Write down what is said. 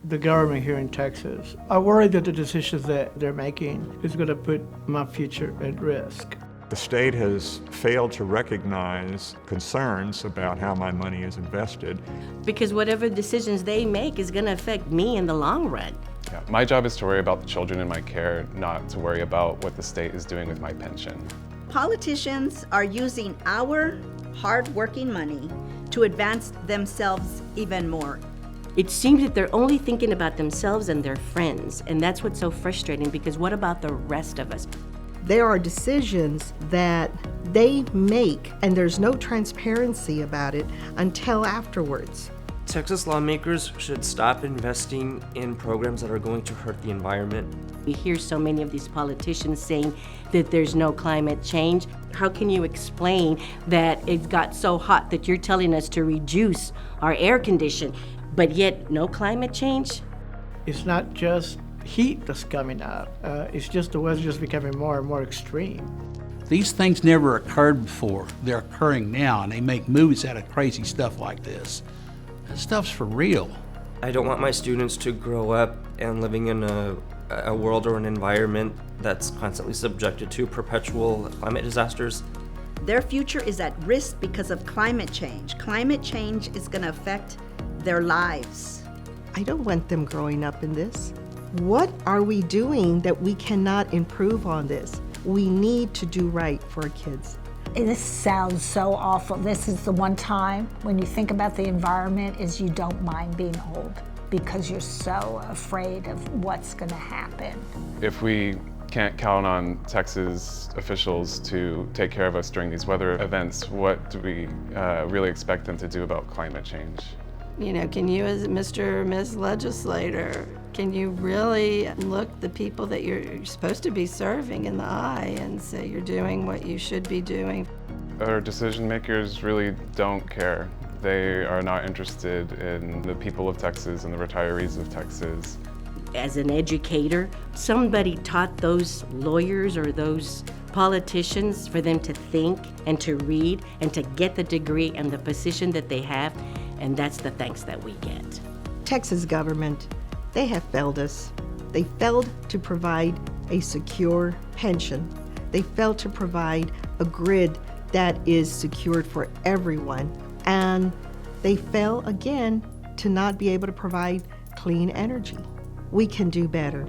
the government here in Texas. I worry that the decisions that they're making is going to put my future at risk. The state has failed to recognize concerns about how my money is invested. Because whatever decisions they make is going to affect me in the long run. Yeah, my job is to worry about the children in my care, not to worry about what the state is doing with my pension. Politicians are using our hard-working money to advance themselves even more. It seems that they're only thinking about themselves and their friends, and that's what's so frustrating, because what about the rest of us? There are decisions that they make, and there's no transparency about it until afterwards. Texas lawmakers should stop investing in programs that are going to hurt the environment. We hear so many of these politicians saying that there's no climate change. How can you explain that it got so hot that you're telling us to reduce our air condition, but yet no climate change? It's not just heat that's coming up. It's just the weather's just becoming more and more extreme. These things never occurred before. They're occurring now, and they make movies out of crazy stuff like this. This stuff's for real. I don't want my students to grow up and living in a world or an environment that's constantly subjected to perpetual climate disasters. Their future is at risk because of climate change. Climate change is going to affect their lives. I don't want them growing up in this. What are we doing that we cannot improve on this? We need to do right for our kids. This sounds so awful. This is the one time when you think about the environment is you don't mind being old because you're so afraid of what's going to happen. If we can't count on Texas officials to take care of us during these weather events, what do we really expect them to do about climate change? You know, can you as Mr. or Ms. Legislator, can you really look the people that you're supposed to be serving in the eye and say you're doing what you should be doing? Our decision makers really don't care. They are not interested in the people of Texas and the retirees of Texas. As an educator, somebody taught those lawyers or those politicians for them to think and to read and to get the degree and the position that they have, and that's the thanks that we get. Texas government, they have failed us. They failed to provide a secure pension. They failed to provide a grid that is secured for everyone. And they fail again to not be able to provide clean energy. We can do better.